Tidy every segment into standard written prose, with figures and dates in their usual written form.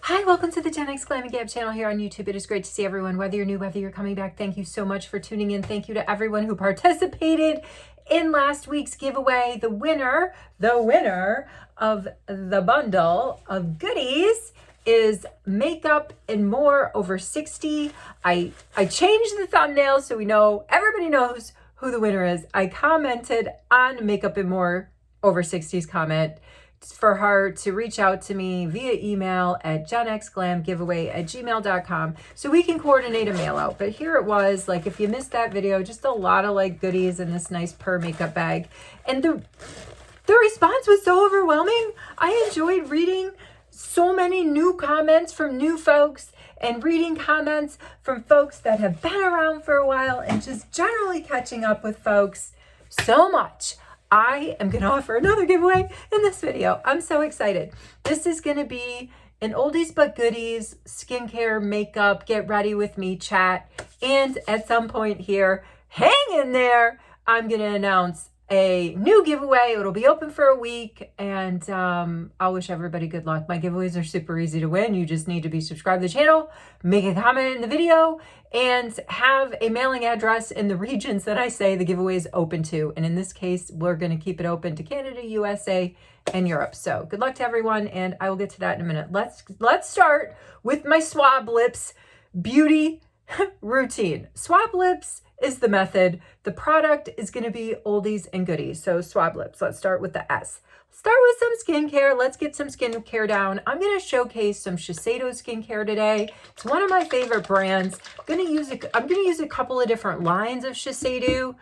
Hi, welcome to the Gen X Glam and Gab channel here on YouTube. It is great to see everyone, whether you're new, whether you're coming back. Thank you so much for tuning in. Thank you to everyone who participated in last week's giveaway. The winner of the bundle of goodies is Makeup and More over 60. I changed the thumbnail so everybody knows who the winner is. I commented on Makeup and More over 60's comment for her to reach out to me via email at genxglamgiveaway@gmail.com so we can coordinate a mail out. But here it was, like, if you missed that video, just a lot of like goodies in this nice per makeup bag. And the response was so overwhelming. I enjoyed reading so many new comments from new folks and reading comments from folks that have been around for a while and just generally catching up with folks so much. I am going to offer another giveaway in this video. I'm so excited. This is going to be an oldies but goodies, skincare, makeup, get ready with me chat. And at some point here, hang in there, I'm going to announce a new giveaway. It'll be open for a week, and I'll wish everybody good luck. My giveaways are super easy to win. You just need to be subscribed to the channel, make a comment in the video, and have a mailing address in the regions that I say the giveaway is open to. And in this case, we're going to keep it open to Canada, USA, and Europe. So good luck to everyone, and I will get to that in a minute. Let's start with my swab lips beauty routine. Swab lips is the method. The product is going to be oldies and goodies. So swab lips. Let's start with the S. Start with some skincare. Let's get some skincare down. I'm going to showcase some Shiseido skincare today. It's one of my favorite brands. I'm going to use a couple of different lines of Shiseido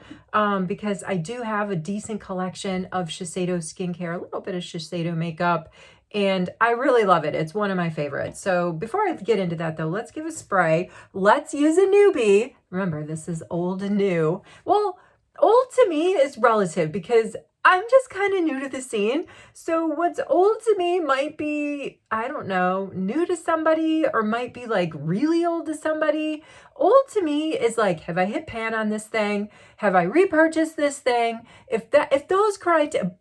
because I do have a decent collection of Shiseido skincare, a little bit of Shiseido makeup, and I really love it. It's one of my favorites. So before I get into that though, let's give a spray. Let's use a newbie. Remember, this is old and new. Well, old to me is relative because I'm just kind of new to the scene. So what's old to me might be, I don't know, new to somebody, or might be like really old to somebody. Old to me is like, have I hit pan on this thing? Have I repurchased this thing? If those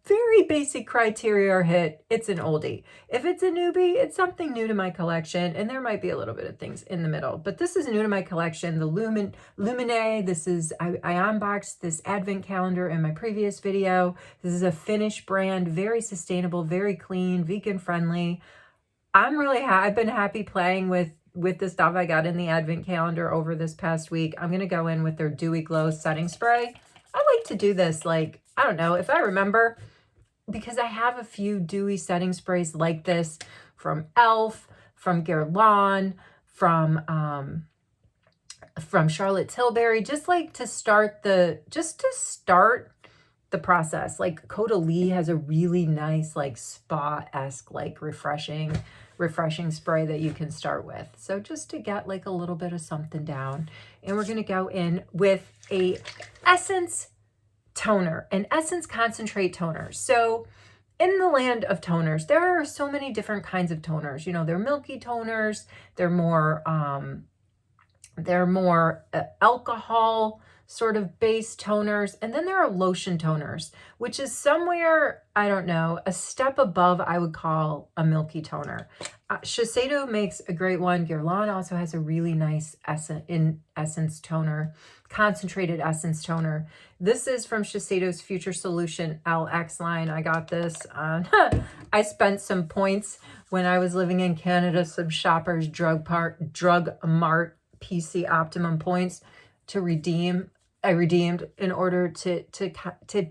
very basic criteria are hit, it's an oldie. If it's a newbie, it's something new to my collection, and there might be a little bit of things in the middle. But this is new to my collection. The Lumine. This is, I unboxed this advent calendar in my previous video. This is a Finnish brand, very sustainable, very clean, vegan friendly. I've been happy playing with the stuff I got in the advent calendar over this past week. I'm going to go in with their Dewy Glow setting spray. I like to do this, like, I don't know, if I remember, because I have a few dewy setting sprays like this from e.l.f., from GRWM, from Charlotte Tilbury, just to start the process. Like Caudalie has a really nice, like, spa-esque, like, refreshing spray that you can start with. So just to get like a little bit of something down. And we're going to go in with a Essence toner, an Essence concentrate toner. So in the land of toners, there are so many different kinds of toners. You know, they're milky toners, they're more alcohol sort of base toners, and then there are lotion toners, which is somewhere, I don't know, a step above I would call a milky toner. Shiseido makes a great one. GRWM also has a really nice essence toner, concentrated essence toner. This is from Shiseido's Future Solution LX line. I got this on, I spent some points when I was living in Canada, some Shoppers Drug Mart PC Optimum points to redeem. I redeemed in order to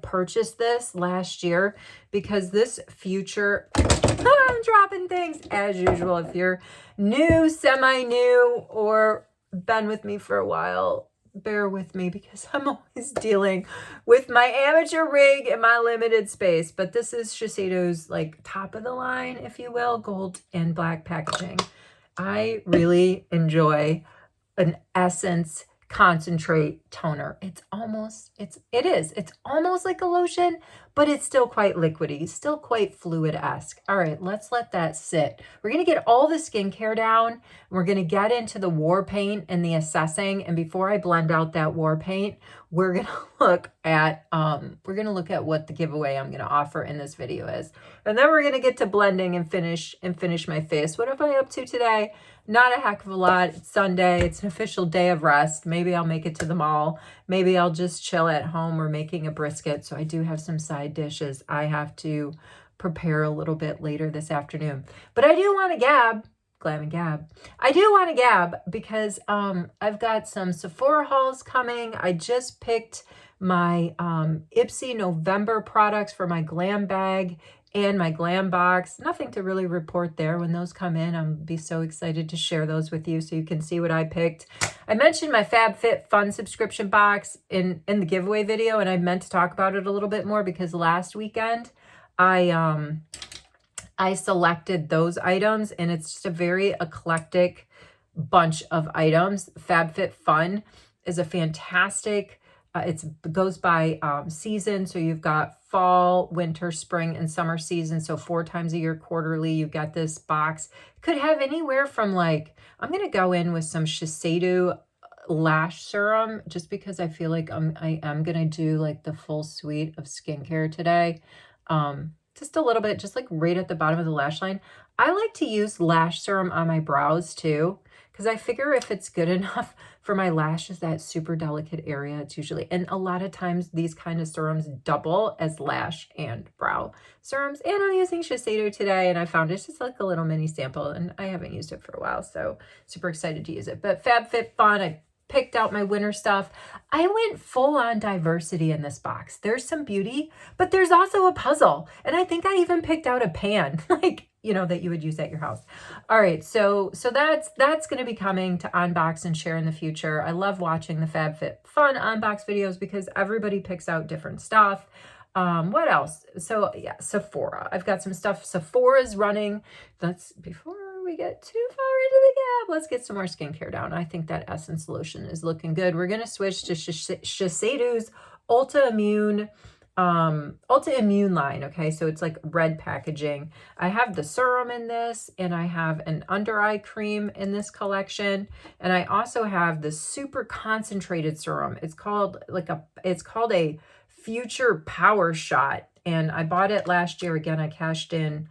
purchase this last year, because this Future, I'm dropping things as usual. If you're new, semi-new, or been with me for a while, bear with me because I'm always dealing with my amateur rig and my limited space. But this is Shiseido's, like, top of the line, if you will, gold and black packaging. I really enjoy an Essence concentrate toner. It's almost like a lotion, but it's still quite liquidy, still quite fluid-esque. All right, let's let that sit. We're going to get all the skincare down. We're going to get into the war paint and the assessing. And before I blend out that war paint, we're going to look at what the giveaway I'm going to offer in this video is. And then we're going to get to blending and finish my face. What am I up to today? Not a heck of a lot. It's Sunday. It's an official day of rest. Maybe I'll make it to the mall. Maybe I'll just chill at home. We're making a brisket, so I do have some side dishes I have to prepare a little bit later this afternoon. But I do want to glam and gab. I do want to gab because I've got some Sephora hauls coming. I just picked my Ipsy November products for my glam bag and my glam box. Nothing to really report there. When those come in, I'll be so excited to share those with you so you can see what I picked. I mentioned my FabFitFun subscription box in the giveaway video, and I meant to talk about it a little bit more because last weekend I selected those items, and it's just a very eclectic bunch of items. FabFitFun is a fantastic, it goes by season. So you've got fall, winter, spring, and summer season. So 4 times a year quarterly, you've got this box. Could have anywhere from like, I'm going to go in with some Shiseido lash serum just because I feel like I am going to do like the full suite of skincare today. Just a little bit, just like right at the bottom of the lash line. I like to use lash serum on my brows too, because I figure if it's good enough for my lashes, that super delicate area, it's usually, and a lot of times these kind of serums double as lash and brow serums. And I'm using Shiseido today, and I found it's just like a little mini sample, and I haven't used it for a while, so super excited to use it. But FabFitFun, I picked out my winter stuff. I went full on diversity in this box. There's some beauty, but there's also a puzzle. And I think I even picked out a pan, like, you know, that you would use at your house. All right, so that's going to be coming to unbox and share in the future. I love watching the FabFitFun unbox videos because everybody picks out different stuff. What else? So yeah, Sephora. I've got some stuff. Sephora's running. That's before we get too far into the gap. Let's get some more skincare down. I think that Essence lotion is looking good. We're going to switch to Shiseido's Ultra Immune line. Okay, so it's like red packaging. I have the serum in this, and I have an under eye cream in this collection, and I also have the super concentrated serum. It's called a Future Power Shot, and I bought it last year. Again, I cashed in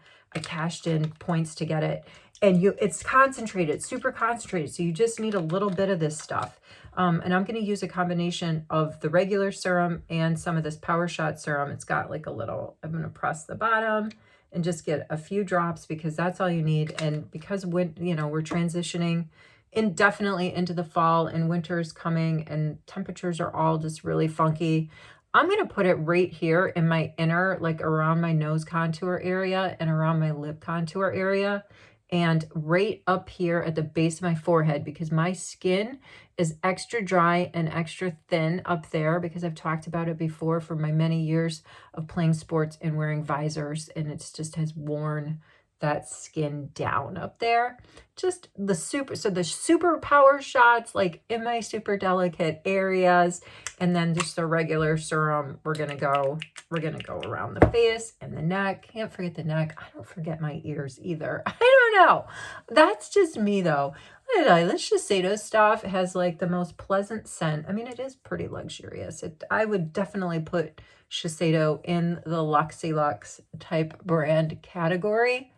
points to get it. And it's concentrated, super concentrated. So you just need a little bit of this stuff. And I'm going to use a combination of the regular serum and some of this Power Shot serum. It's got like a little, I'm going to press the bottom and just get a few drops because that's all you need. And because we're transitioning indefinitely into the fall and winter is coming and temperatures are all just really funky, I'm going to put it right here in my inner, like around my nose contour area and around my lip contour area, and right up here at the base of my forehead, because my skin is extra dry and extra thin up there because I've talked about it before for my many years of playing sports and wearing visors, and it's just has worn that skin down up there. Just the super power shots like in my super delicate areas, and then just the regular serum. We're gonna go around the face and the neck. Can't forget the neck. I don't forget my ears either. I don't know. That's just me though. This Shiseido stuff has like the most pleasant scent. I mean, it is pretty luxurious. I would definitely put Shiseido in the Luxy Lux type brand category.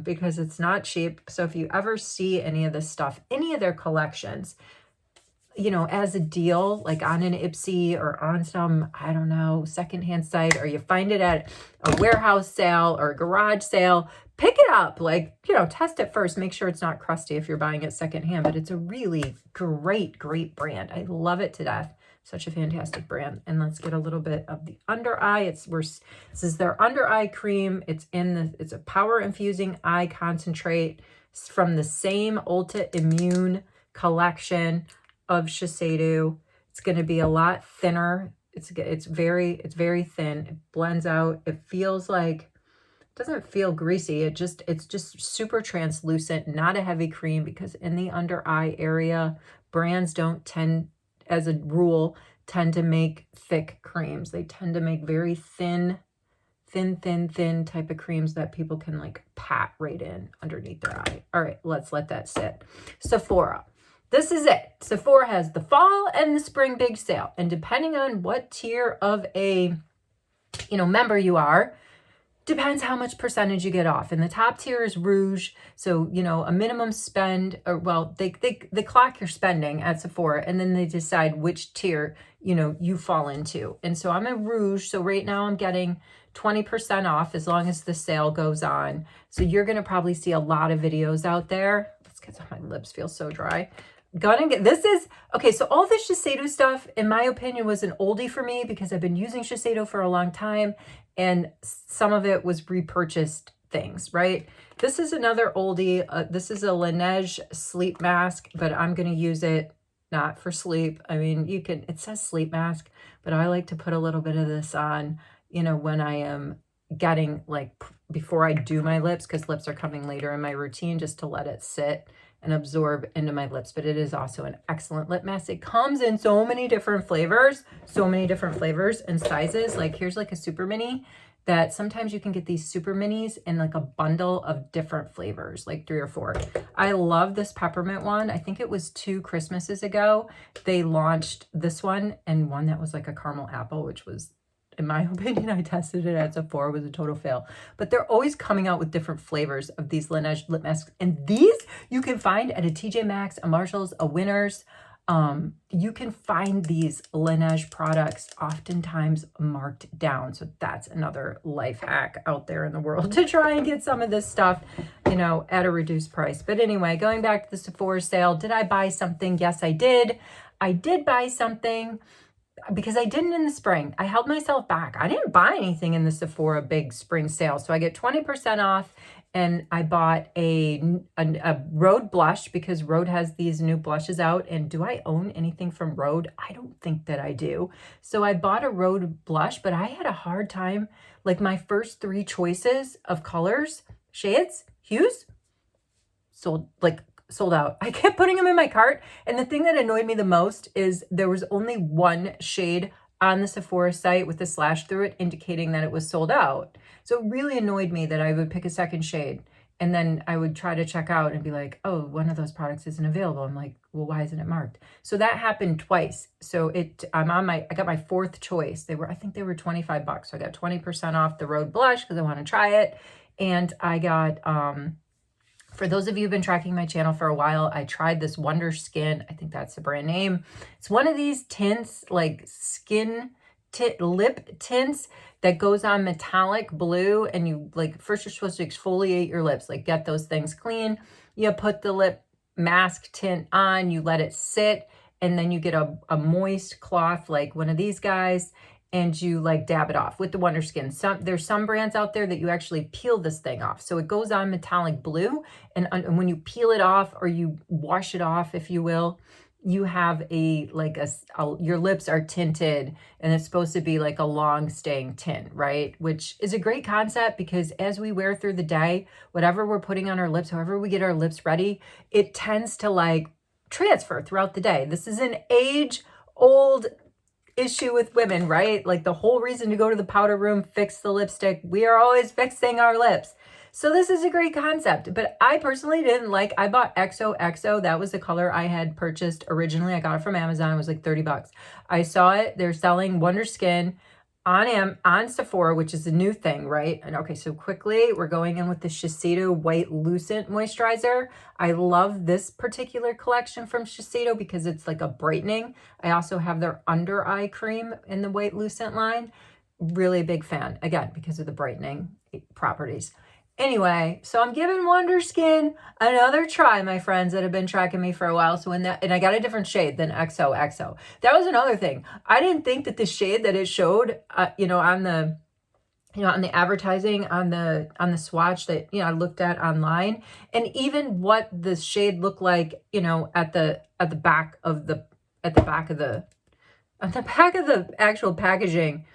Because it's not cheap. So if you ever see any of this stuff, any of their collections, you know, as a deal, like on an Ipsy or on some, I don't know, secondhand site, or you find it at a warehouse sale or a garage sale, pick it up. Like, you know, test it first. Make sure it's not crusty if you're buying it secondhand, but it's a really great brand. I love it to death. Such a fantastic brand. And let's get a little bit of the under eye. This is their under eye cream. It's a power infusing eye concentrate. It's from the same Ultra Immune collection of Shiseido. It's going to be a lot thinner. It's very thin. It blends out. It feels like, it doesn't feel greasy. It's just super translucent, not a heavy cream, because in the under eye area, brands don't tend, as a rule, tend to make thick creams. They tend to make very thin type of creams that people can like pat right in underneath their eye. All right, let's let that sit. Sephora. This is it. Sephora has the fall and the spring big sale. And depending on what tier of a, member you are, depends how much percentage you get off. And the top tier is Rouge. So, a minimum spend, or well, they clock your spending at Sephora and then they decide which tier, you fall into. And so I'm a Rouge. So right now I'm getting 20% off as long as the sale goes on. So you're going to probably see a lot of videos out there. Let's get my lips feel so dry. Okay, so all this Shiseido stuff, in my opinion, was an oldie for me because I've been using Shiseido for a long time and some of it was repurchased things, right? This is another oldie. This is a Laneige sleep mask, but I'm going to use it not for sleep. I mean, it says sleep mask, but I like to put a little bit of this on, when I am getting before I do my lips, because lips are coming later in my routine, just to let it sit and absorb into my lips. But it is also an excellent lip mask. It comes in so many different flavors and sizes. Like here's like a super mini that sometimes you can get these super minis in like a bundle of different flavors, like 3 or 4. I love this peppermint one. I think it was 2 Christmases ago. They launched this one and one that was like a caramel apple, which was, in my opinion, I tested it at Sephora, was a total fail. But they're always coming out with different flavors of these Laneige lip masks. And these you can find at a TJ Maxx, a Marshalls, a Winners. You can find these Laneige products oftentimes marked down. So that's another life hack out there in the world to try and get some of this stuff, at a reduced price. But anyway, going back to the Sephora sale, did I buy something? Yes, I did. I did buy something because I didn't in the spring. I held myself back. I didn't buy anything in the Sephora big spring sale. So I get 20% off and I bought a Rhode blush because Rhode has these new blushes out. And do I own anything from Rhode? I don't think that I do. So I bought a Rhode blush, but I had a hard time. Like my first 3 choices of colors, shades, hues, sold out. I kept putting them in my cart. And the thing that annoyed me the most is there was only 1 shade on the Sephora site with a slash through it indicating that it was sold out. So it really annoyed me that I would pick a second shade and then I would try to check out and be like, oh, one of those products isn't available. I'm like, well, why isn't it marked? So that happened twice. So I got my 4th choice. I think they were $25. So I got 20% off the Rhode blush because I want to try it. And I got, for those of you who've been tracking my channel for a while, I tried this Wonder Skin. I think that's the brand name. It's one of these tints, like lip tints that goes on metallic blue. And you first you're supposed to exfoliate your lips, get those things clean. You put the lip mask tint on, you let it sit, and then you get a moist cloth like one of these guys, and you dab it off with the Wonder Skin. There's some brands out there that you actually peel this thing off. So it goes on metallic blue, and when you peel it off or you wash it off, if you will, you have your lips are tinted, and it's supposed to be like a long staying tint, right? Which is a great concept because as we wear through the day, whatever we're putting on our lips, however we get our lips ready, it tends to transfer throughout the day. This is an age-old issue with women, right? The whole reason to go to the powder room, fix the lipstick, we are always fixing our lips. So this is a great concept, but I personally didn't I bought XOXO. That was the color I had purchased originally. I got it from Amazon. It was like $30. I saw it. They're selling Wonder Skin on Sephora, which is a new thing, right? And okay, so quickly, we're going in with the Shiseido White Lucent Moisturizer. I love this particular collection from Shiseido because it's like a brightening. I also have their under eye cream in the White Lucent line. Really a big fan, again, because of the brightening properties. Anyway, so I'm giving Wonder Skin another try, my friends that have been tracking me for a while. So and I got a different shade than XOXO. That was another thing. I didn't think that the shade that it showed, on the advertising, on the swatch that, I looked at online, and even what the shade looked like, at the back of the actual packaging,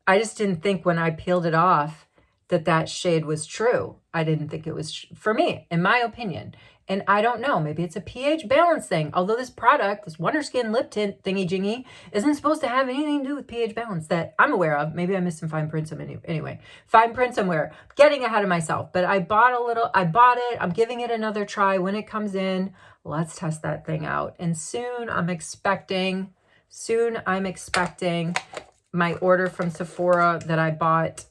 I just didn't think when I peeled it off that shade was true. I didn't think it was for me, in my opinion. And I don't know, maybe it's a pH balance thing. Although this product, this Wonder Skin lip tint thingy jingy, isn't supposed to have anything to do with pH balance that I'm aware of. Maybe I missed some fine print somewhere. Anyway, fine print somewhere. Getting ahead of myself. But I bought it. I'm giving it another try when it comes in. Let's test that thing out. And soon I'm expecting my order from Sephora that I bought,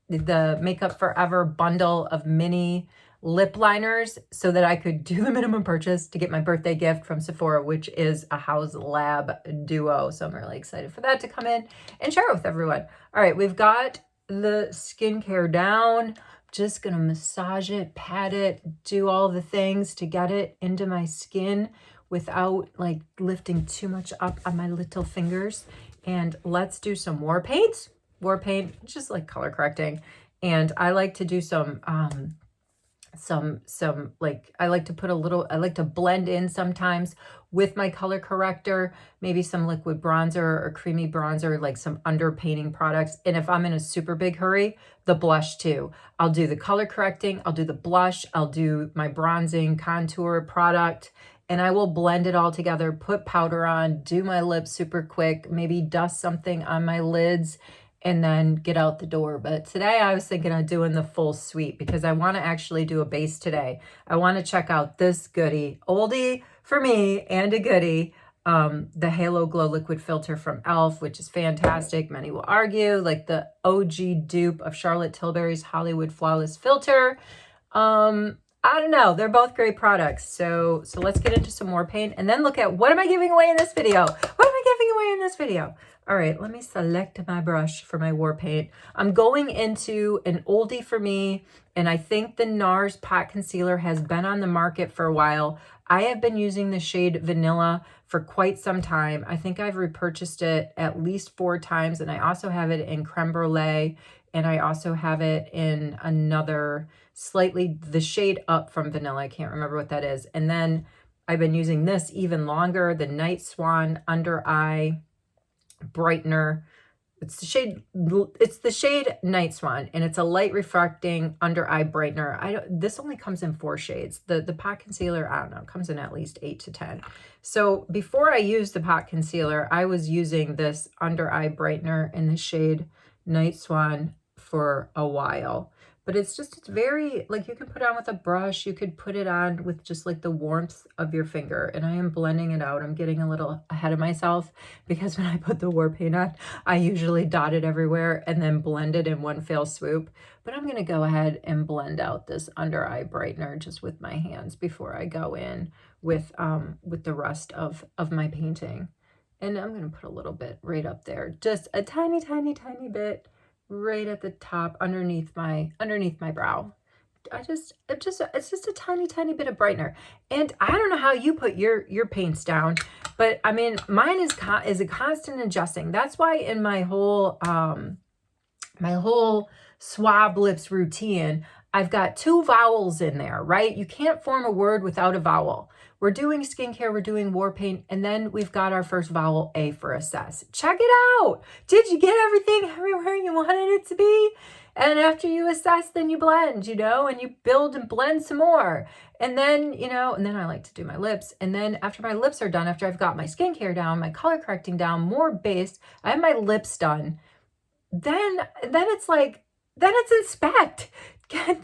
the Makeup Forever bundle of mini lip liners so that I could do the minimum purchase to get my birthday gift from Sephora, which is a House Lab Duo. So I'm really excited for that to come in and share it with everyone. All right, we've got the skincare down. Just gonna massage it, pat it, do all the things to get it into my skin without like lifting too much up on my little fingers. And let's do some war paint. War paint, just like color correcting. And I like to do some like, I like to blend in sometimes with my color corrector, maybe some liquid bronzer or creamy bronzer, like some underpainting products. And if I'm in a super big hurry, the blush too. I'll do the color correcting, I'll do the blush, I'll do my bronzing contour product, and I will blend it all together, put powder on, do my lips super quick, maybe dust something on my lids, and then get out the door. But today I was thinking of doing the full suite because I want to actually do a base today. I want to check out this goodie, oldie for me and a goodie, the Halo Glow Liquid Filter from e.l.f., which is fantastic. Many will argue, like the OG dupe of Charlotte Tilbury's Hollywood Flawless Filter. I don't know. They're both great products. So let's get into some more paint and then look at what am I giving away in this video? What am I giving away in this video? All right, let me select my brush for my war paint. I'm going into an oldie for me, and I think the NARS Pot Concealer has been on the market for a while. I have been using the shade Vanilla for quite some time. I think I've repurchased it at least 4 times, and I also have it in Creme Brulee, and I also have it in another slightly the shade up from Vanilla. I can't remember what that is. And then I've been using this even longer, the Night Swan Under Eye Brightener. It's the shade Night Swan, and it's a light refracting under eye brightener. This only comes in 4 shades. The pot concealer, I don't know, comes in at least 8 to 10. So before I used the pot concealer, I was using this under eye brightener in the shade Night Swan for a while. But it's very, like, you can put it on with a brush. You could put it on with just like the warmth of your finger. And I am blending it out. I'm getting a little ahead of myself because when I put the war paint on, I usually dot it everywhere and then blend it in one fell swoop. But I'm going to go ahead and blend out this under eye brightener just with my hands before I go in with the rest of my painting. And I'm going to put a little bit right up there. Just a tiny, tiny, tiny bit. Right at the top underneath my brow. It's just a tiny, tiny bit of brightener. And I don't know how you put your paints down, but I mean, mine is a constant adjusting. That's why in my whole swab lips routine, I've got 2 vowels in there, right? You can't form a word without a vowel. We're doing skincare, we're doing war paint, and then we've got our first vowel, A, for assess. Check it out. Did you get everything everywhere you wanted it to be? And after you assess, then you blend, and you build and blend some more. And then, and then I like to do my lips. And then after my lips are done, after I've got my skincare down, my color correcting down, more based, I have my lips done. Then it's like, then it's inspect.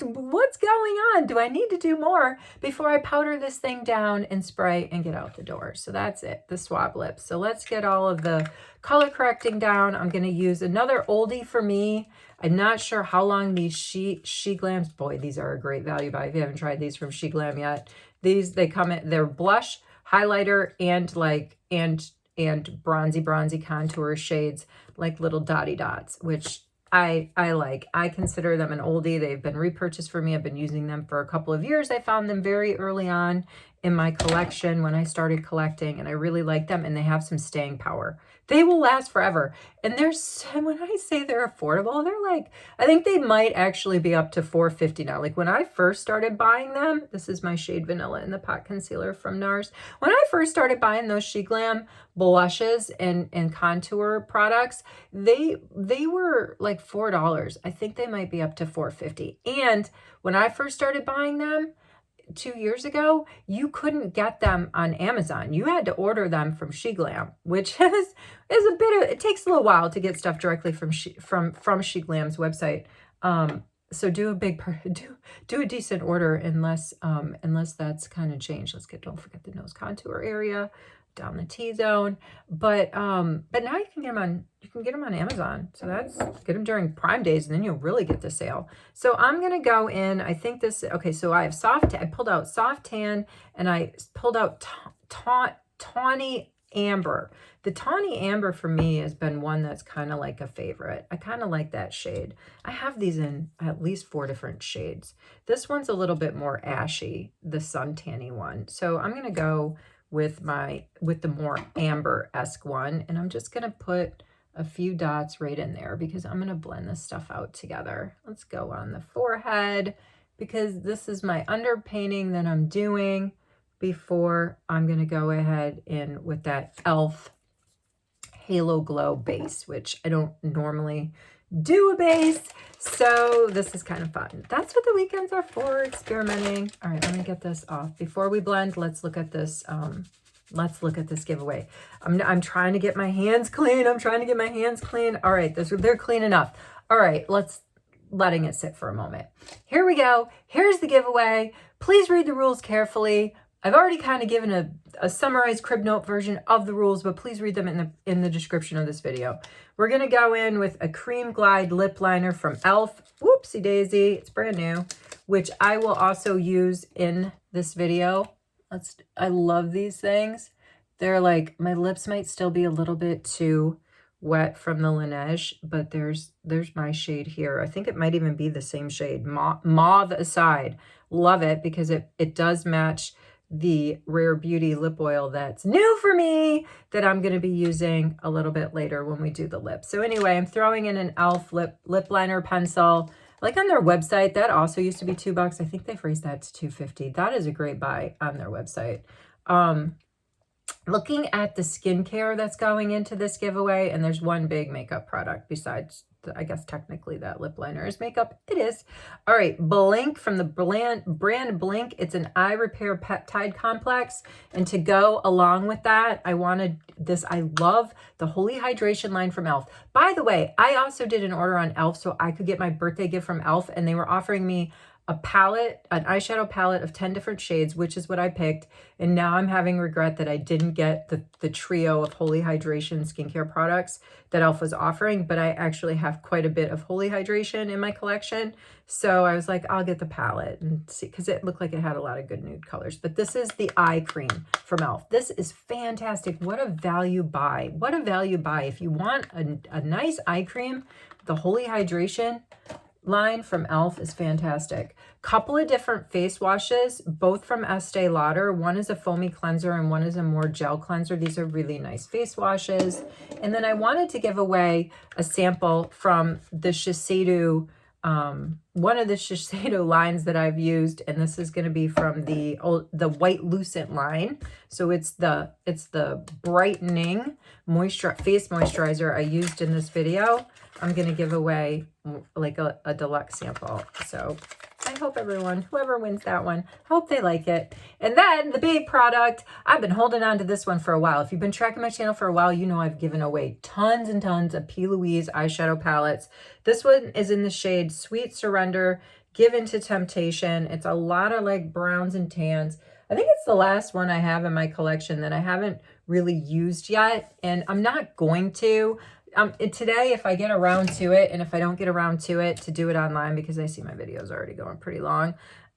What's going on? Do I need to do more before I powder this thing down and spray and get out the door? So that's it, the swab lips. So let's get all of the color correcting down. I'm going to use another oldie for me. I'm not sure how long these SheGlams, boy, these are a great value buy. If you haven't tried these from SheGlam yet, they come in, they're blush, highlighter, and bronzy contour shades, like little dotty dots, which I like. I consider them an oldie. They've been repurchased for me. I've been using them for a couple of years. I found them very early on in my collection when I started collecting, and I really like them, and they have some staying power. They will last forever. And when I say they're affordable, they're like, I think they might actually be up to $4.50 now. Like when I first started buying them, this is my shade Vanilla in the Pot Concealer from NARS. When I first started buying those She Glam blushes and contour products, they were like $4. I think they might be up to $4.50. And when I first started buying them, 2 years ago, you couldn't get them on Amazon. You had to order them from She Glam, which is a bit of, it takes a little while to get stuff directly from She Glam's website. So do a decent order unless that's kind of changed. Don't forget the nose contour area, down the T-zone, but now you can get them on Amazon. So get them during Prime days, and then you'll really get the sale. So I'm gonna go in. I think okay. So I have I pulled out Soft Tan, and I pulled out Tawny Amber. The Tawny Amber for me has been one that's kind of like a favorite. I kind of like that shade. I have these in at least 4 different shades. This one's a little bit more ashy, the suntanny one. So I'm gonna go with the more amber-esque one, and I'm just gonna put a few dots right in there because I'm gonna blend this stuff out together. Let's go on the forehead because this is my underpainting that I'm doing before I'm gonna go ahead in with that e.l.f. Halo Glow base, which I don't normally do a base, so this is kind of fun. That's what the weekends are for, experimenting. All right, let me get this off. Before we blend, let's look at this. Let's look at this giveaway. I'm trying to get my hands clean. All right, they're clean enough. All right, letting it sit for a moment. Here we go. Here's the giveaway. Please read the rules carefully. I've already kind of given a summarized crib note version of the rules, but please read them in the description of this video. We're going to go in with a Cream Glide lip liner from e.l.f. Whoopsie daisy. It's brand new, which I will also use in this video. I love these things. They're like, my lips might still be a little bit too wet from the Laneige, but there's my shade here. I think it might even be the same shade, Mauve Aside. Love it because it does match the Rare Beauty lip oil that's new for me that I'm going to be using a little bit later when we do the lips. So anyway, I'm throwing in an e.l.f. lip liner pencil. Like on their website, that also used to be $2. I think they've raised that to $2.50. That is a great buy on their website. Looking at the skincare that's going into this giveaway, and there's one big makeup product besides, I guess technically that lip liner is makeup. It is. All right, Blink from the brand Blink. It's an eye repair peptide complex. And to go along with that, I wanted this. I love the Holy Hydration line from e.l.f. By the way, I also did an order on e.l.f. so I could get my birthday gift from e.l.f. and they were offering me a palette, an eyeshadow palette of 10 different shades, which is what I picked. And now I'm having regret that I didn't get the trio of Holy Hydration skincare products that e.l.f. was offering, but I actually have quite a bit of Holy Hydration in my collection. So I was like, I'll get the palette and see, because it looked like it had a lot of good nude colors. But this is the eye cream from e.l.f. This is fantastic. What a value buy. What a value buy. If you want a nice eye cream, the Holy Hydration line from e.l.f. is fantastic. Couple of different face washes, both from Estee Lauder. One is a foamy cleanser and one is a more gel cleanser. These are really nice face washes. And then I wanted to give away a sample from the Shiseido, one of the Shiseido lines that I've used, and this is going to be from the White Lucent line. So it's the brightening face moisturizer I used in this video. I'm going to give away like a deluxe sample. So I hope whoever wins that one, hope they like it. And then the big product, I've been holding on to this one for a while. If you've been tracking my channel for a while, you know I've given away tons and tons of P. Louise eyeshadow palettes. This one is in the shade Sweet Surrender, Give Into Temptation. It's a lot of like browns and tans. I think it's the last one I have in my collection that I haven't really used yet, and I'm not going to. Today, if I get around to it, and if I don't get around to it, to do it online, because I see my videos already going pretty long.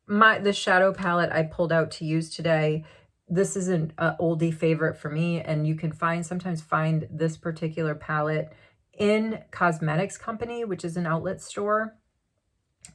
The shadow palette I pulled out to use today, this is an oldie favorite for me, and you can sometimes find this particular palette in Cosmetics Company, which is an outlet store.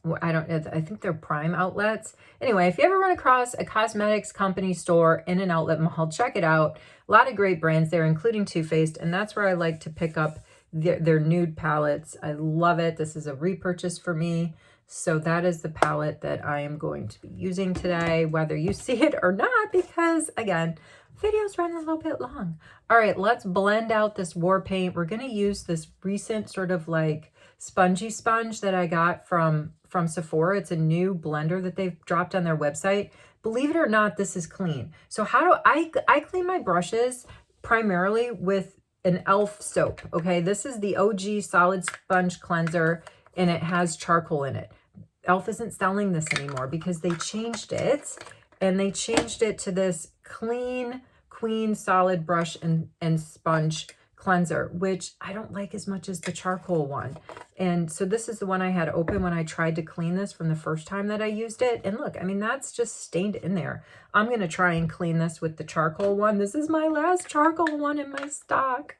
I think they're Prime outlets. Anyway, if you ever run across a cosmetics company store in an outlet mall, check it out. A lot of great brands there, including Too Faced, and that's where I like to pick up their nude palettes. I love it. This is a repurchase for me. So that is the palette that I am going to be using today, whether you see it or not, because again, video's running a little bit long. All right, let's blend out this war paint. We're going to use this recent sort of like spongy sponge that I got from Sephora. It's a new blender that they've dropped on their website. Believe it or not, this is clean. So how do I clean my brushes primarily with an e.l.f. soap. Okay, this is the OG solid sponge cleanser and it has charcoal in it. e.l.f. isn't selling this anymore because they changed it, and they changed it to this clean queen solid brush and sponge cleanser, which I don't like as much as the charcoal one. And so this is the one I had open when I tried to clean this from the first time that I used it. And look, I mean, that's just stained in there. I'm going to try and clean this with the charcoal one. This is my last charcoal one in my stock.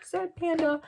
Sad panda.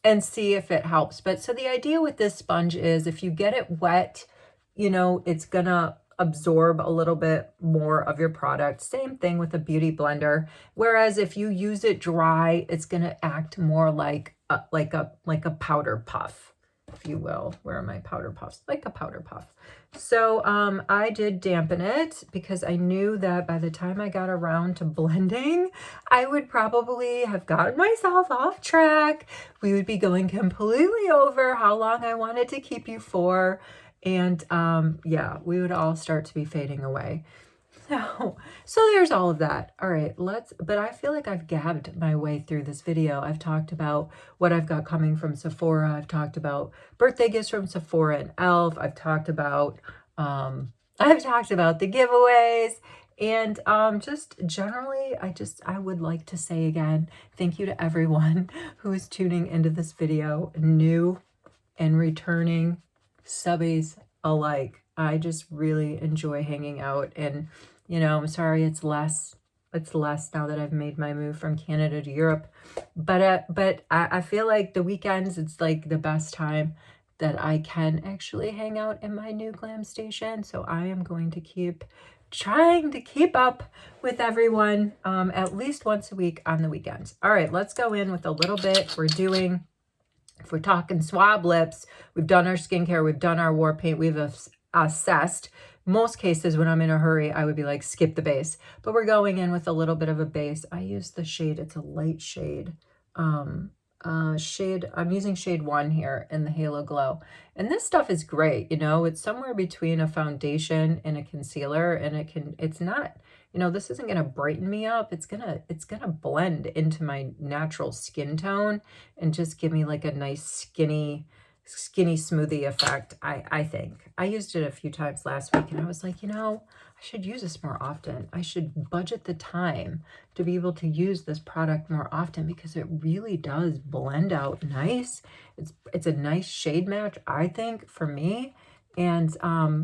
And see if it helps. But so the idea with this sponge is if you get it wet, you know, it's going to absorb a little bit more of your product. Same thing with a beauty blender. Whereas if you use it dry, it's going to act more like a powder puff, if you will. Where are my powder puffs? Like a powder puff. So I did dampen it because I knew that by the time I got around to blending, I would probably have gotten myself off track. We would be going completely over how long I wanted to keep you for. And yeah, we would all start to be fading away. So there's all of that. All right, but I feel like I've gabbed my way through this video. I've talked about what I've got coming from Sephora. I've talked about birthday gifts from Sephora and e.l.f. I've talked about the giveaways. And just generally, I would like to say again, thank you to everyone who is tuning into this video, new and returning subbies alike. I just really enjoy hanging out, and you know, I'm sorry it's less now that I've made my move from Canada to Europe, but I feel like the weekends, it's like the best time that I can actually hang out in my new glam station. So I am going to keep trying to keep up with everyone at least once a week on the weekends. All right, let's go in with a little bit. If we're talking swab lips, we've done our skincare, we've done our war paint, we've assessed. Most cases when I'm in a hurry, I would be like, skip the base. But we're going in with a little bit of a base. I use the shade, it's a light shade. I'm using shade 1 here in the Halo Glow. And this stuff is great, you know, it's somewhere between a foundation and a concealer, and it's not, you know, this isn't going to brighten me up. It's going to blend into my natural skin tone and just give me like a nice skinny smoothie effect. I think I used it a few times last week and I was like, you know, I should use this more often. I should budget the time to be able to use this product more often because it really does blend out nice. It's a nice shade match, I think, for me. And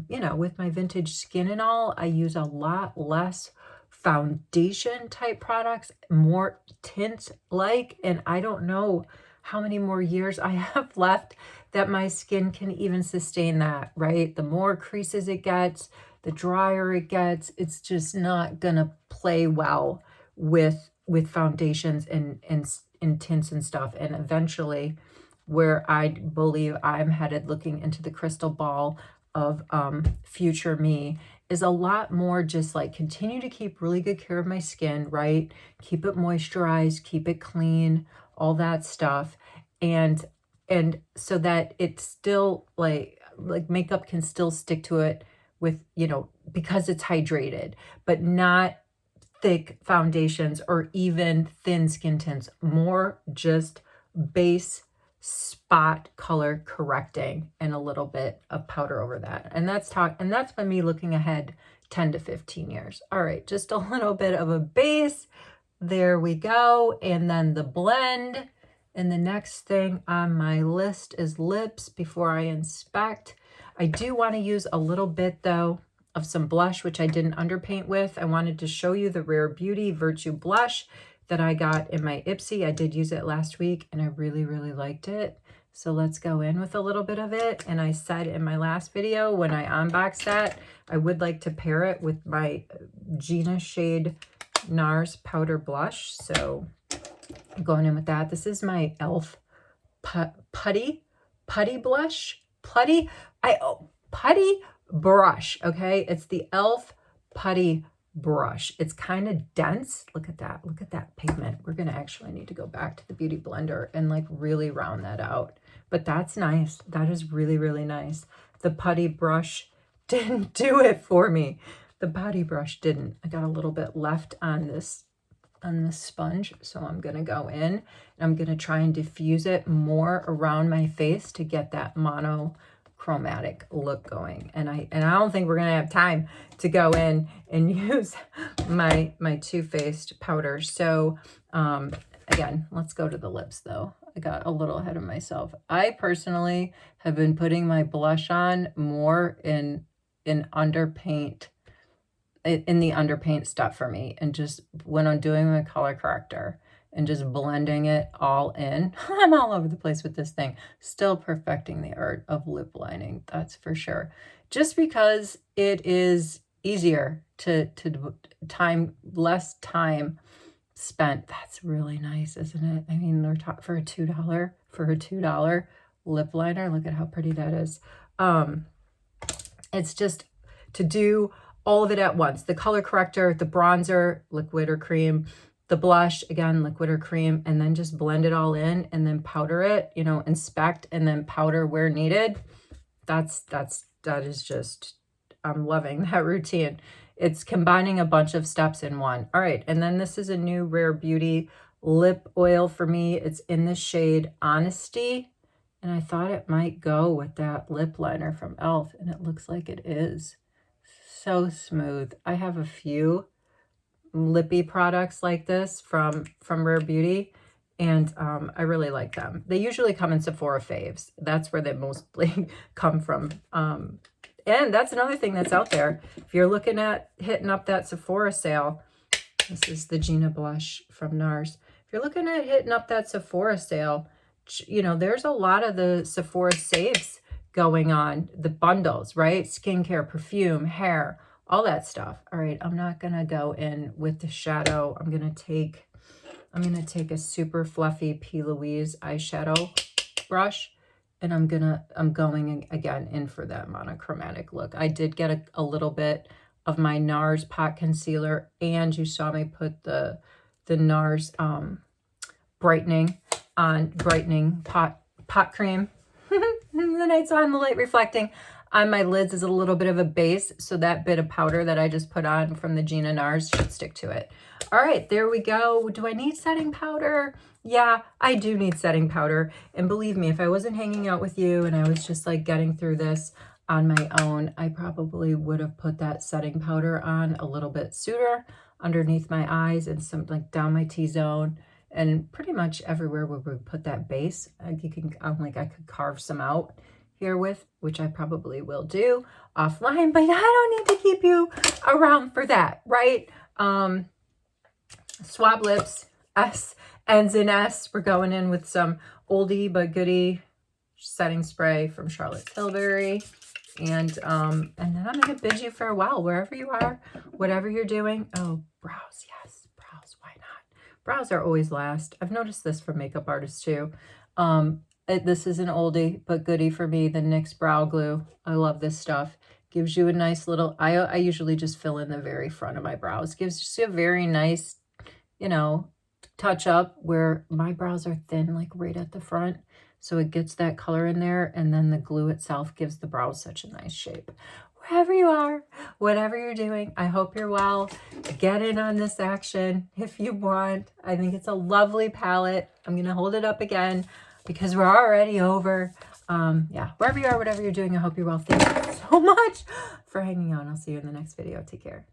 you know, with my vintage skin and all, I use a lot less foundation type products, more tint like, and I don't know how many more years I have left that my skin can even sustain that, right? The more creases it gets, the drier it gets, it's just not gonna play well with foundations and tints and stuff. And eventually, where I believe I'm headed, looking into the crystal ball of future me, is a lot more just like continue to keep really good care of my skin, right? Keep it moisturized, keep it clean, all that stuff. And so that it's still like makeup can still stick to it with, you know, because it's hydrated, but not thick foundations or even thin skin tints, more just base spot color correcting and a little bit of powder over that. And that's been me looking ahead 10 to 15 years. All right, just a little bit of a base. There we go. And then the blend. And the next thing on my list is lips before I inspect. I do want to use a little bit though of some blush, which I didn't underpaint with. I wanted to show you the Rare Beauty Virtue blush that I got in my Ipsy. I did use it last week and I really, really liked it. So let's go in with a little bit of it. And I said in my last video, when I unboxed that, I would like to pair it with my Gina Shade NARS Powder Blush. So I'm going in with that. This is my e.l.f. Putty Blush. Putty Brush, okay? It's the e.l.f. Putty Brush. It's kind of dense. Look at that. Look at that pigment. We're going to actually need to go back to the Beauty Blender and like really round that out. But that's nice. That is really, really nice. The Putty Brush didn't do it for me. The Putty Brush didn't. I got a little bit left on this sponge, so I'm going to go in and I'm going to try and diffuse it more around my face to get that monochromatic look going. And I don't think we're going to have time to go in and use my Too Faced powder. So again, let's go to the lips though. I got a little ahead of myself. I personally have been putting my blush on more in underpaint, in the underpaint stuff for me, and just when I'm doing my color corrector and just blending it all in. I'm all over the place with this thing. Still perfecting the art of lip lining, that's for sure. Just because it is easier to less time spent. That's really nice, isn't it? I mean, they're for a $2 lip liner. Look at how pretty that is. It's just to do all of it at once. The color corrector, the bronzer, liquid or cream, the blush, again, liquid or cream, and then just blend it all in and then powder it, you know, inspect and then powder where needed. That is just, I'm loving that routine. It's combining a bunch of steps in one. All right, and then this is a new Rare Beauty lip oil for me. It's in the shade Honesty, and I thought it might go with that lip liner from e.l.f., and it looks like it is. So smooth. I have a few lippy products like this from Rare Beauty, and I really like them. They usually come in Sephora Faves. That's where they mostly come from. And that's another thing that's out there. If you're looking at hitting up that Sephora sale, this is the Gina blush from NARS. If you're looking at hitting up that Sephora sale, you know, there's a lot of the Sephora saves going on, the bundles, right? Skincare, perfume, hair, all that stuff. All right, I'm not gonna go in with the shadow. I'm gonna take a super fluffy P. Louise eyeshadow brush, and I'm going again in for that monochromatic look. I did get a little bit of my NARS pot concealer, and you saw me put the NARS brightening pot cream. The night's on, the light reflecting on my lids is a little bit of a base, so that bit of powder that I just put on from the Gina NARS should stick to it. All right, there we go. Do I need setting powder? Yeah, I do need setting powder. And believe me, if I wasn't hanging out with you and I was just like getting through this on my own, I probably would have put that setting powder on a little bit sooner underneath my eyes and some like down my T-zone and pretty much everywhere where we put that base. I could carve some out here with, which I probably will do offline, but I don't need to keep you around for that, right? Swab lips, S ends in S. We're going in with some oldie but goodie setting spray from Charlotte Tilbury. And then I'm going to bid you farewell wherever you are, whatever you're doing. Oh, brows, yes, brows, why not? Brows are always last. I've noticed this from makeup artists too. This is an oldie but goodie for me, the NYX Brow Glue. I love this stuff. Gives you a nice little, I usually just fill in the very front of my brows. Gives just a very nice, you know, touch up where my brows are thin, like right at the front. So it gets that color in there, and then the glue itself gives the brows such a nice shape. Wherever you are, whatever you're doing, I hope you're well. Get in on this action if you want. I think it's a lovely palette. I'm going to hold it up again because we're already over. Yeah, wherever you are, whatever you're doing, I hope you're well. Thank you so much for hanging out. I'll see you in the next video. Take care.